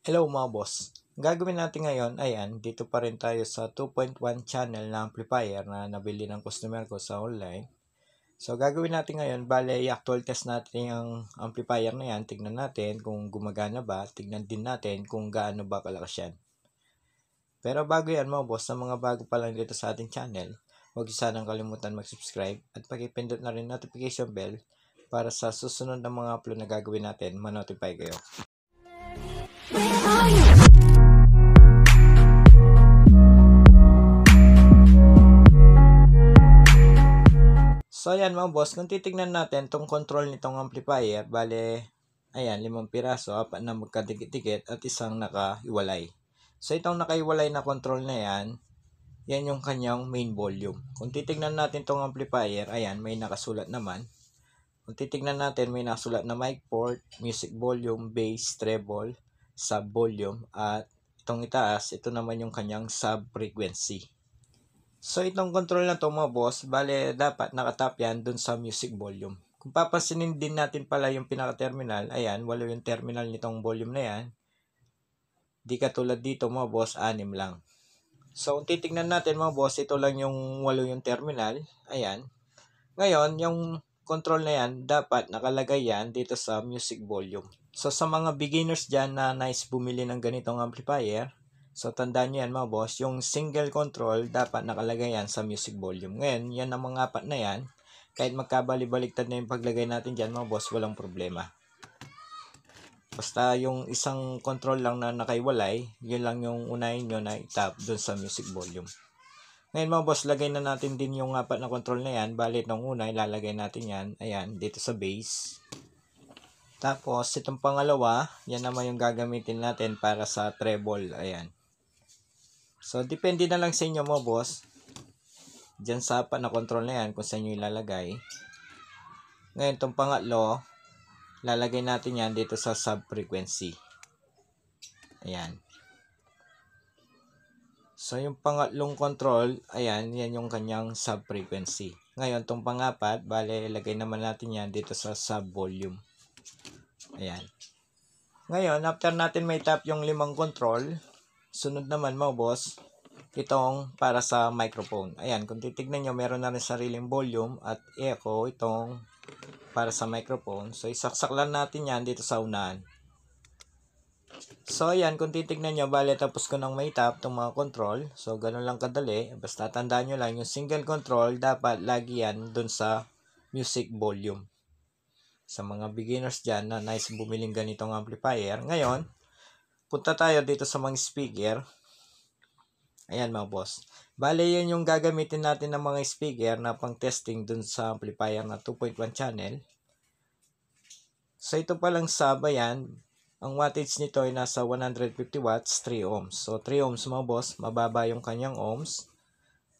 Hello mga boss. Ang gagawin natin ngayon, ayan, dito pa rin tayo sa 2.1 channel na amplifier na nabili ng customer ko sa online. So gagawin natin ngayon, bale i-actual test natin ang amplifier na yan, tignan natin kung gumagana ba, tignan din natin kung gaano ba kalakas yan. Pero bago yan mga boss, sa mga bago pa lang dito sa ating channel, huwag sanang kalimutan mag-subscribe at pakipindot na rin notification bell para sa susunod na mga upload na gagawin natin, ma-notify kayo. So ayan mga boss, kung titignan natin tong control nitong amplifier, bale, ayan, 5 piraso, 4 na magkadikit-dikit at isang nakaiwalay. So itong nakaiwalay na control na yan yung kanyang main volume. Kung titignan natin tong amplifier, ayan, may nakasulat naman. Kung titignan natin, may nakasulat na mic port, music volume, bass, treble, sub volume, at itong itaas, ito naman yung kanyang sub frequency. So itong control na to mga boss, bale dapat nakatap yan dun sa music volume. Kung papansinin din natin pala yung pinaka-terminal, ayan, 8 yung terminal nitong volume na yan. Di katulad dito mga boss, 6 lang. So kung titignan natin mga boss, ito lang yung 8 yung terminal, ayan. Ngayon, yung control na yan, dapat nakalagay yan dito sa music volume. So sa mga beginners dyan na nice bumili ng ganitong amplifier, so tandaan nyo yan mga boss, yung single control dapat nakalagay yan sa music volume. Ngayon, yan ang mga 4 na yan. Kahit magkabali-baliktad na yung paglagay natin dyan mga boss, walang problema. Basta yung isang control lang na nakaiwalay, yun lang yung unahin nyo na itap dun sa music volume. Ngayon mga boss, lagay na natin din yung 4 na control na yan. Bali itong una, ilalagay natin yan. Ayan, dito sa base. Tapos, itong pangalawa, yan naman yung gagamitin natin para sa treble. Ayan. So, depende na lang sa inyo mo, boss. Diyan sa 4 na control na yan, kung saan nyo ilalagay. Ngayon, itong pangatlo, lalagay natin yan dito sa sub-frequency. Ayan. So, yung pangatlong control, ayan, yan yung kanyang sub-frequency. Ngayon, itong pangapat, bale, ilagay naman natin yan dito sa sub-volume. Ayan. Ngayon, after natin may tap yung 5 control, sunod naman mo, boss, itong para sa microphone. Ayan, kung titignan nyo, meron na rin sariling volume at echo itong para sa microphone. So, isaksak lang natin yan dito sa unahan. So, ayan, kung titignan nyo, bale, tapos ko nang may tap itong mga control. So, ganun lang kadali. Basta tandaan nyo lang, yung single control, dapat lagi yan dun sa music volume. Sa mga beginners dyan na nice bumiling ganitong amplifier. Ngayon, punta tayo dito sa mga speaker. Ayan mga boss. Bale, yun yung gagamitin natin ng mga speaker na pang testing dun sa amplifier na 2.1 channel. So, ito palang sub, ayan. Ang wattage nito ay nasa 150 watts, 3 ohms. So, 3 ohms mga boss, mababa yung kanyang ohms.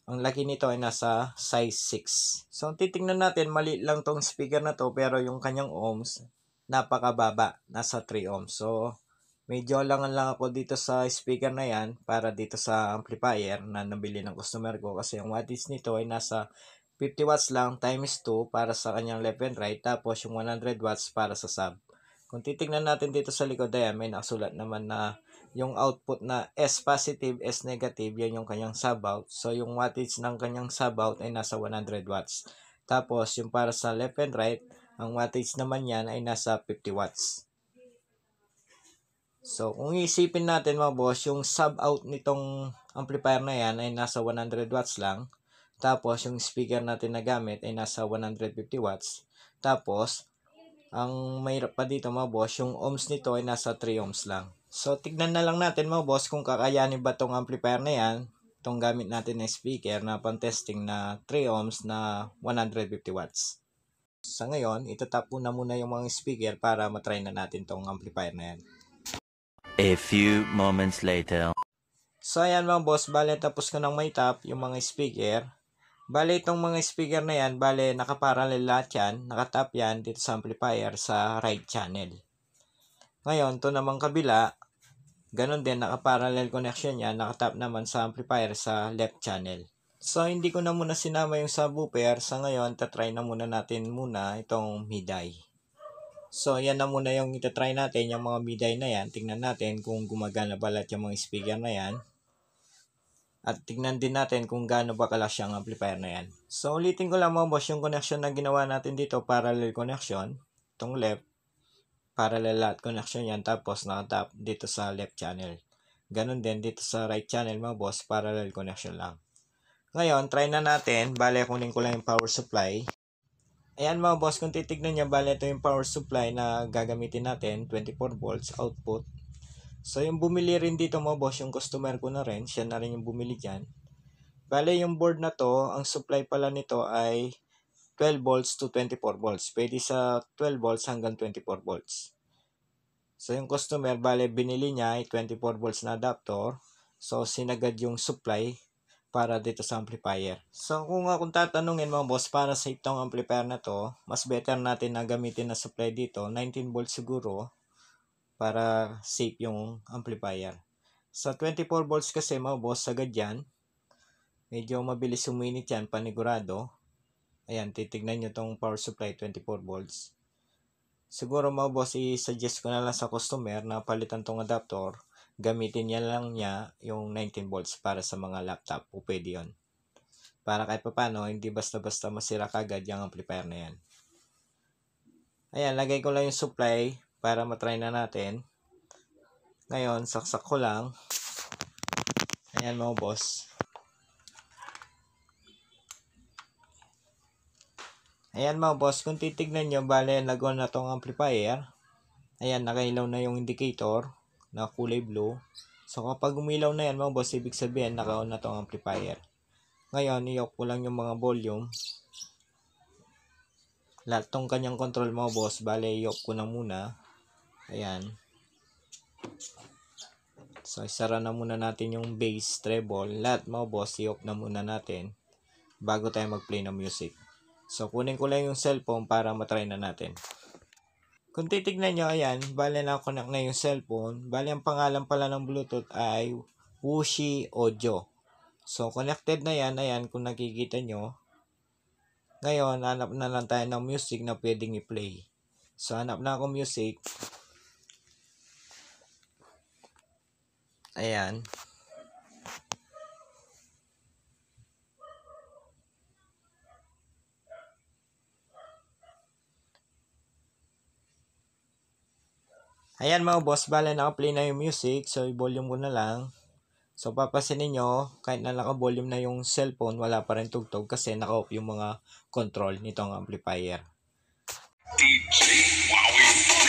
Ang laki nito ay nasa size 6. So, titingnan natin, maliit lang tong speaker na to, pero yung kanyang ohms, napakababa, nasa 3 ohms. So, medyo lang ako dito sa speaker na yan, para dito sa amplifier na nabili ng customer ko. Kasi yung wattage nito ay nasa 50 watts lang times 2 para sa kanyang left and right. Tapos yung 100 watts para sa sub. Kung titingnan natin dito sa likod, ayan, may nakasulat naman na yung output na S positive, S negative, yan yung kanyang sub out. So, yung wattage ng kanyang sub out ay nasa 100 watts. Tapos, yung para sa left and right, ang wattage naman yan ay nasa 50 watts. So, kung isipin natin mga boss, yung sub out nitong amplifier na yan ay nasa 100 watts lang. Tapos, yung speaker natin na gamit ay nasa 150 watts. Tapos, ang mahirap pa dito mga boss, yung ohms nito ay nasa 3 ohms lang. So, tignan na lang natin mga boss kung kakayanin ba tong amplifier na yan, itong gamit natin na speaker na pang-testing na 3 ohms na 150 watts. Sa ngayon, itatap muna yung mga speaker para matry na natin tong amplifier na yan. A few moments later. So, ayan mga boss, bale tapos ko nang may tap yung mga speaker. Bale itong mga speaker na yan, bale nakaparallel lahat yan, nakatap yan dito sa amplifier sa right channel. Ngayon, ito namang kabila, ganun din, naka-parallel connection yan, nakatap naman sa amplifier sa left channel. So, hindi ko na muna sinama yung subwoofer. Sa ngayon, tatry na muna natin itong mid-eye. So, yan na muna yung itatry natin, yung mga mid-high na yan. Tingnan natin kung gumagana ba lahat yung mga speaker na yan. At tingnan din natin kung gaano ba kalakas yung amplifier na yan. So, ulitin ko lang mga boss, yung connection na ginawa natin dito, parallel connection. Itong left, parallel lahat connection yan. Tapos, nakatap dito sa left channel. Ganon din dito sa right channel mga boss, parallel connection lang. Ngayon, try na natin. Bale, kunin ko lang yung power supply. Ayan mga boss, kung titignan nyo, bale ito yung power supply na gagamitin natin, 24 volts output. So, yung bumili rin dito mga boss, yung customer ko na rin, siya na rin yung bumili dyan. Bale, yung board na to, ang supply pala nito ay 12 volts to 24 volts. Pwede sa 12 volts hanggang 24 volts. So, yung customer, bale, binili niya ay 24 volts na adapter. So, sinagad yung supply para dito sa amplifier. So, kung tatanungin mga boss, para sa itong amplifier na to, mas better natin na gamitin na supply dito, 19 volts siguro, para safe yung amplifier. Sa 24 volts kasi mga boss, sagad yan. Medyo mabilis suminit yan, panigurado. Ayan, titignan nyo tong power supply, 24 volts. Siguro mga boss, i-suggest ko na lang sa customer na palitan tong adapter. Gamitin niya lang niya yung 19 volts para sa mga laptop. O pwede yun. Para kahit paano, hindi basta-basta masira kagad yung amplifier na yan. Ayan, lagay ko lang yung supply para matry na natin. Ngayon, saksak ko lang. Ayan mga boss. Ayan mga boss, kung titignan nyo, bale, nagawa na tong amplifier. Ayan, nakailaw na yung indicator na kulay blue. So, kapag umilaw na yan mga boss, ibig sabihin, naka-on na tong amplifier. Ngayon, i-off ko lang yung mga volume. Lahat tong kanyang control mga boss, bale, i-off ko na muna. Ayan. So, isara na muna natin yung bass, treble. Lahat mga boss, i-off na muna natin bago tayo mag-play ng music. So, kunin ko lang yung cellphone para matry na natin. Kung titignan nyo, ayan, bale na-connect na yung cellphone. Bale, ang pangalan pala ng Bluetooth ay Wooshi Audio. So, connected na yan. Ayan, kung nakikita nyo. Ngayon, hanap na lang tayo ng music na pwedeng i-play. So, hanap na ako music. Ayan. Ayan mga boss, bale naka-play na yung music. So, i-volume ko na lang. So, papasinin nyo, kahit na naka-volume na yung cellphone, wala pa rin tugtog kasi naka-off yung mga control nitong amplifier. DJ Wowie Remix.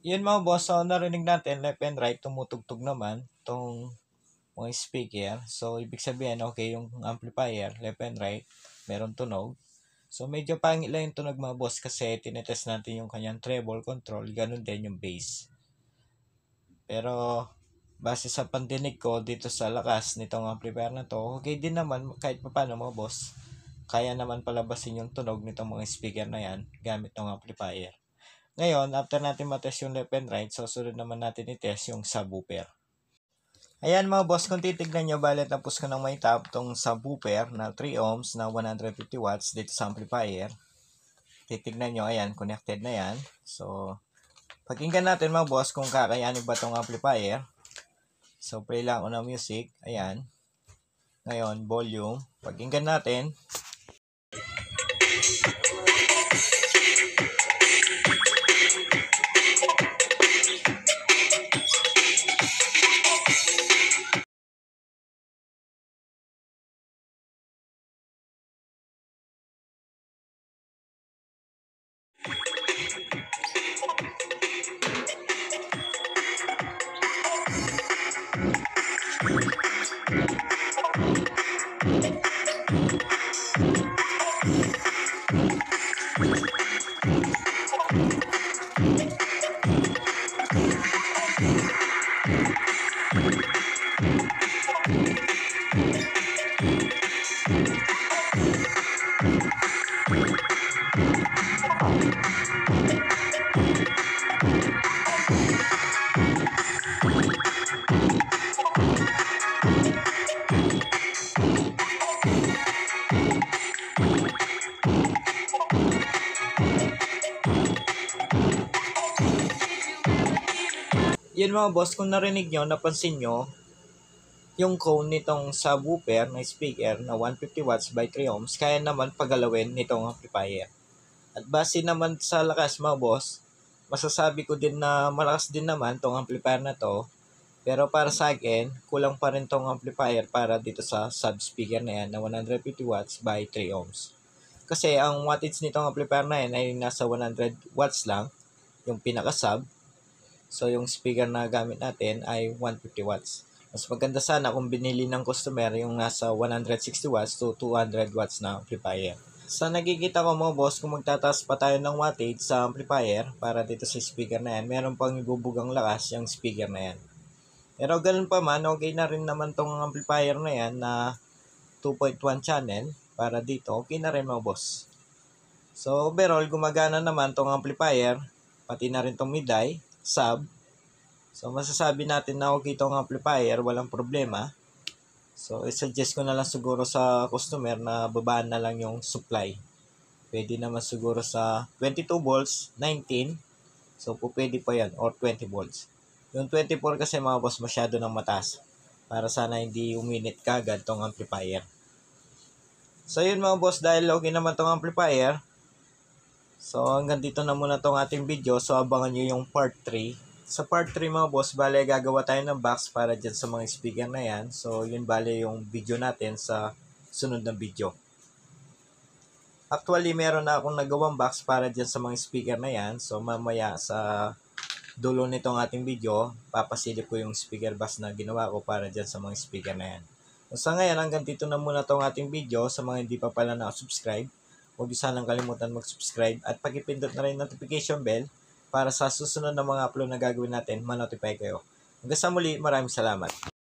Yun mga boss, so narinig natin left and right, tumutugtog naman itong mga speaker. So, ibig sabihin, okay, yung amplifier, left and right, meron tunog. So, medyo pangit lang yung tunog mga boss kasi tinetest natin yung kanyang treble control, ganun din yung bass. Pero, base sa pandinig ko dito sa lakas nitong amplifier na to, okay din naman kahit paano mga boss. Kaya naman palabasin yung tunog nitong mga speaker na yan gamit ng amplifier. Ngayon, after natin matest yung left and right, so sunod naman natin i-test yung subwoofer. Ayan mga boss, kung titignan nyo, bale tapos ko nang may tap tong subwoofer na 3 ohms na 150 watts dito sa amplifier. Titignan nyo, ayan, connected na yan. So, pakinggan natin mga boss kung kakayanin ba tong amplifier. So, play lang ako ng music. Ayan. Ngayon, volume. Pakinggan natin. Yan mga boss, kung narinig nyo, napansin nyo, yung cone nitong subwoofer na speaker na 150 watts by 3 ohms, kaya naman pagalawin nitong amplifier. At base naman sa lakas mga boss, masasabi ko din na malakas din naman tong amplifier na to. Pero para sa akin, kulang pa rin tong amplifier para dito sa sub speaker na yan na 150 watts by 3 ohms. Kasi ang wattage nitong amplifier na yan ay nasa 100 watts lang, yung pinaka-sub. So yung speaker na gamit natin ay 150 watts. Mas maganda sana kung binili ng customer yung nasa 160 watts to 200 watts na amplifier. Sa nakikita ko mga boss, kung magtataas pa tayo ng wattage sa amplifier para dito sa speaker na yan, meron pang ibubugang lakas yung speaker na yan. Pero ganun pa man, okay na rin naman tong amplifier na yan na 2.1 channel para dito, okay na rin mga boss. So overall, gumagana naman tong amplifier, pati na rin tong mid-eye, sub. So masasabi natin na okay itong amplifier, walang problema. So i-suggest ko na lang siguro sa customer na babaan na lang yung supply. Pwede naman siguro sa 22 volts, 19. So pwede pa yan, or 20 volts. Yung 24 kasi mga boss masyado nang mataas. Para sana hindi uminit kagad tong amplifier. So yun mga boss, dahil okay naman tong amplifier, so hanggang dito na muna tong ating video. So abangan nyo yung part 3. Sa part 3 mga boss, bale gagawa tayo ng box para dyan sa mga speaker na yan. So yun bale yung video natin sa sunod na video. Actually meron na akong nagawang box para dyan sa mga speaker na yan. So mamaya sa dulo nitong ating video, papasilip ko yung speaker box na ginawa ko para dyan sa mga speaker na yan. So sa ngayon, hanggang dito na muna tong ating video. Sa mga hindi pa pala na-subscribe, huwag sanang kalimutan mag-subscribe at pag-ipindot na rin notification bell para sa susunod na mga upload na gagawin natin, ma-notify kayo. Hanggang sa muli, maraming salamat.